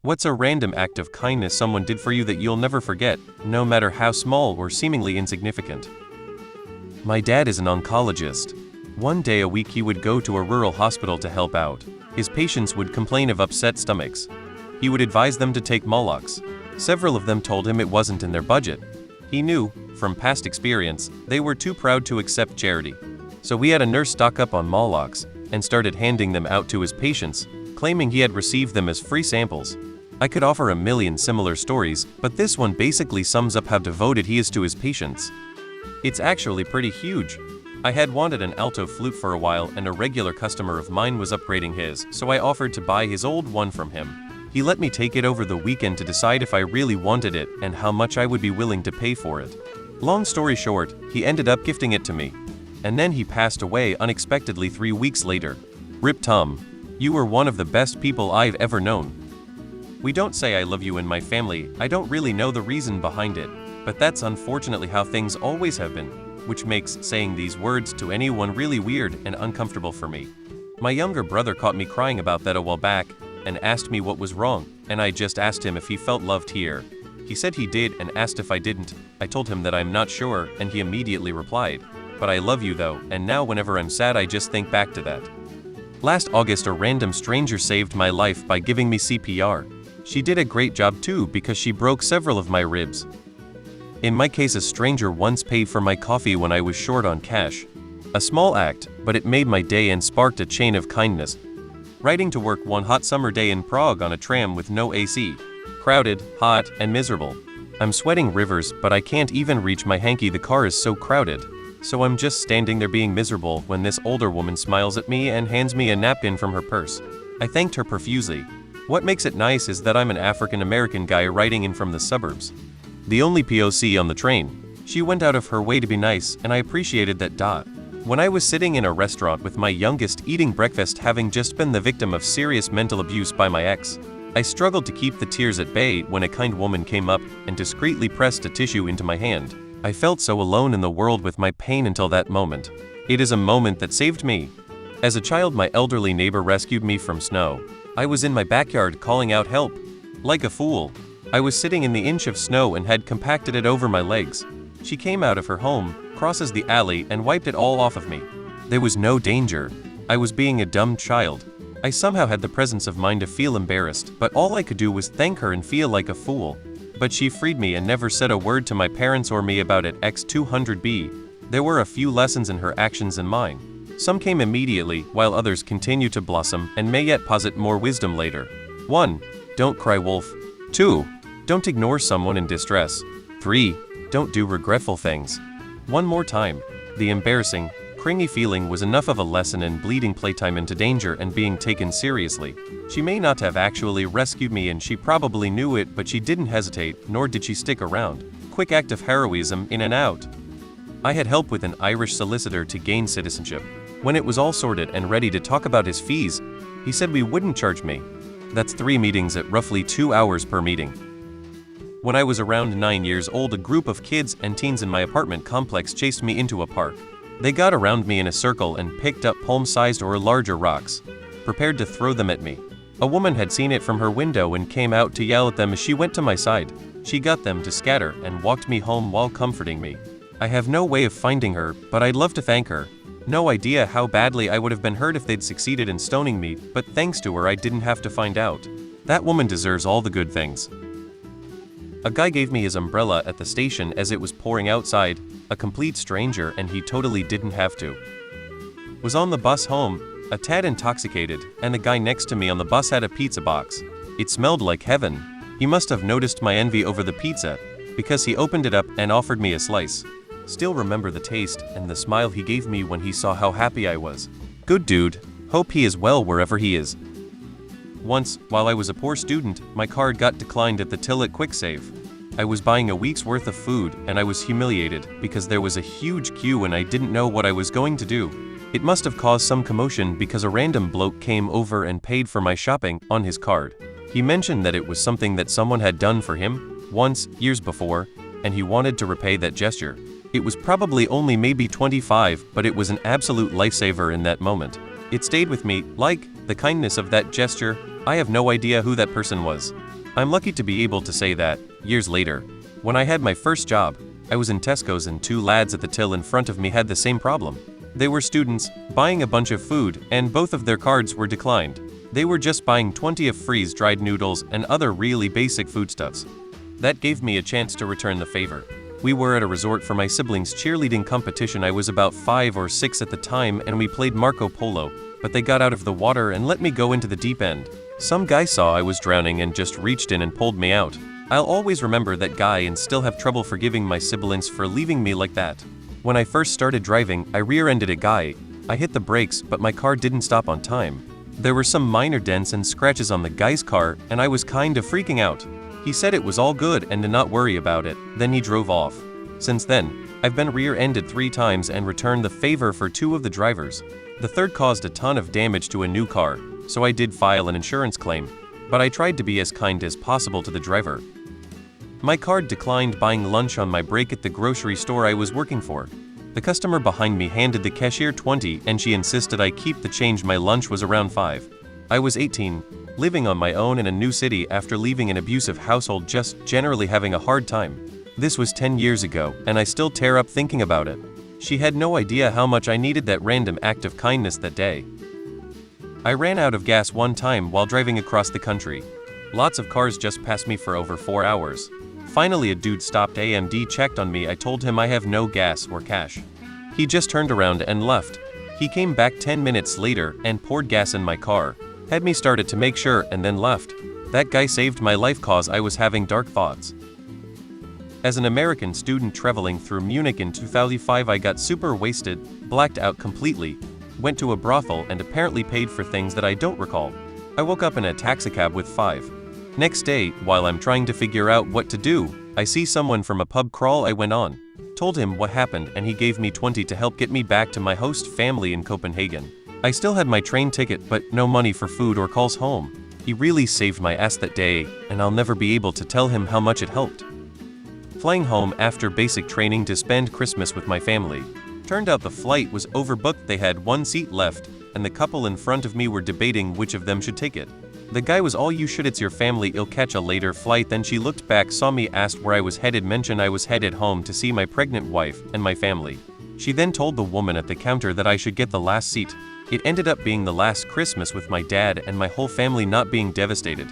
What's a random act of kindness someone did for you that you'll never forget, no matter how small or seemingly insignificant? My dad is an oncologist. One day a week he would go to a rural hospital to help out. His patients would complain of upset stomachs. He would advise them to take Molox. Several of them told him it wasn't in their budget. He knew, from past experience, they were too proud to accept charity. So we had a nurse stock up on Molox and started handing them out to his patients, claiming he had received them as free samples. I could offer a million similar stories, but this one basically sums up how devoted he is to his patients. It's actually pretty huge. I had wanted an alto flute for a while and a regular customer of mine was upgrading his, so I offered to buy his old one from him. He let me take it over the weekend to decide if I really wanted it and how much I would be willing to pay for it. Long story short, he ended up gifting it to me. And then he passed away unexpectedly 3 weeks later. Rip Tom. You were one of the best people I've ever known. We don't say I love you in my family. I don't really know the reason behind it, but that's unfortunately how things always have been, which makes saying these words to anyone really weird and uncomfortable for me. My younger brother caught me crying about that a while back and asked me what was wrong, and I just asked him if he felt loved here. He said he did and asked if I didn't. I told him that I'm not sure, and he immediately replied, "But I love you though," and now whenever I'm sad I just think back to that. Last August a random stranger saved my life by giving me CPR. She did a great job too because she broke several of my ribs. In my case, a stranger once paid for my coffee when I was short on cash. A small act, but it made my day and sparked a chain of kindness. Riding to work one hot summer day in Prague on a tram with no AC. Crowded, hot, and miserable. I'm sweating rivers, but I can't even reach my hanky, the car is so crowded. So I'm just standing there being miserable when this older woman smiles at me and hands me a napkin from her purse. I thanked her profusely. What makes it nice is that I'm an African American guy riding in from the suburbs. The only POC on the train. She went out of her way to be nice, and I appreciated that. When I was sitting in a restaurant with my youngest eating breakfast, having just been the victim of serious mental abuse by my ex, I struggled to keep the tears at bay when a kind woman came up and discreetly pressed a tissue into my hand. I felt so alone in the world with my pain until that moment. It is a moment that saved me. As a child, my elderly neighbor rescued me from snow. I was in my backyard calling out help. Like a fool. I was sitting in the inch of snow and had compacted it over my legs. She came out of her home, crosses the alley, and wiped it all off of me. There was no danger. I was being a dumb child. I somehow had the presence of mind to feel embarrassed, but all I could do was thank her and feel like a fool. But she freed me and never said a word to my parents or me about it. X200B. There were a few lessons in her actions and mine. Some came immediately, while others continue to blossom and may yet posit more wisdom later. 1. Don't cry wolf. 2. Don't ignore someone in distress. 3. Don't do regretful things. One more time. The embarrassing, cringy feeling was enough of a lesson in bleeding playtime into danger and being taken seriously. She may not have actually rescued me and she probably knew it, but she didn't hesitate, nor did she stick around. Quick act of heroism, in and out. I had help with an Irish solicitor to gain citizenship. When it was all sorted and ready to talk about his fees, he said we wouldn't charge me. That's 3 meetings at roughly 2 hours per meeting. When I was around 9 years old, a group of kids and teens in my apartment complex chased me into a park. They got around me in a circle and picked up palm-sized or larger rocks, prepared to throw them at me. A woman had seen it from her window and came out to yell at them as she went to my side. She got them to scatter and walked me home while comforting me. I have no way of finding her, but I'd love to thank her. No idea how badly I would have been hurt if they'd succeeded in stoning me, but thanks to her I didn't have to find out. That woman deserves all the good things. A guy gave me his umbrella at the station as it was pouring outside, a complete stranger, and he totally didn't have to. Was on the bus home, a tad intoxicated, and the guy next to me on the bus had a pizza box. It smelled like heaven. He must have noticed my envy over the pizza, because he opened it up and offered me a slice. Still remember the taste and the smile he gave me when he saw how happy I was. Good dude. Hope he is well wherever he is. Once, while I was a poor student, my card got declined at the till at QuickSave. I was buying a week's worth of food and I was humiliated because there was a huge queue and I didn't know what I was going to do. It must have caused some commotion because a random bloke came over and paid for my shopping on his card. He mentioned that it was something that someone had done for him once, years before, and he wanted to repay that gesture. It was probably only maybe 25, but it was an absolute lifesaver in that moment. It stayed with me, like the kindness of that gesture. I have no idea who that person was. I'm lucky to be able to say that, years later, when I had my first job, I was in Tesco's and two lads at the till in front of me had the same problem. They were students, buying a bunch of food, and both of their cards were declined. They were just buying 20 of freeze-dried noodles and other really basic foodstuffs. That gave me a chance to return the favor. We were at a resort for my siblings' cheerleading competition. I was about 5 or 6 at the time and we played Marco Polo, but they got out of the water and let me go into the deep end. Some guy saw I was drowning and just reached in and pulled me out. I'll always remember that guy and still have trouble forgiving my siblings for leaving me like that. When I first started driving, I rear-ended a guy. I hit the brakes, but my car didn't stop on time. There were some minor dents and scratches on the guy's car, and I was kind of freaking out. He said it was all good and to not worry about it, then he drove off. Since then, I've been rear-ended 3 times and returned the favor for 2 of the drivers. The third caused a ton of damage to a new car, so I did file an insurance claim, but I tried to be as kind as possible to the driver. My card declined buying lunch on my break at the grocery store I was working for. The customer behind me handed the cashier 20 and she insisted I keep the change. My lunch was around 5. I was 18, living on my own in a new city after leaving an abusive household, just generally having a hard time. This was 10 years ago, and I still tear up thinking about it. She had no idea how much I needed that random act of kindness that day. I ran out of gas one time while driving across the country. Lots of cars just passed me for over 4 hours. Finally, a dude stopped and checked on me. I told him I have no gas or cash. He just turned around and left. He came back 10 minutes later and poured gas in my car, had me start it to make sure, and then left. That guy saved my life cause I was having dark thoughts. As an American student traveling through Munich in 2005, I got super wasted, blacked out completely, went to a brothel and apparently paid for things that I don't recall. I woke up in a taxicab with 5. Next day, while I'm trying to figure out what to do, I see someone from a pub crawl I went on. Told him what happened and he gave me 20 to help get me back to my host family in Copenhagen. I still had my train ticket but no money for food or calls home. He really saved my ass that day, and I'll never be able to tell him how much it helped. Flying home after basic training to spend Christmas with my family. Turned out the flight was overbooked. They had 1 seat left, and the couple in front of me were debating which of them should take it. The guy was all, "You should, it's your family, you'll catch a later flight." Then she looked back, saw me, asked where I was headed, mentioned I was headed home to see my pregnant wife and my family. She then told the woman at the counter that I should get the last seat. It ended up being the last Christmas with my dad and my whole family not being devastated.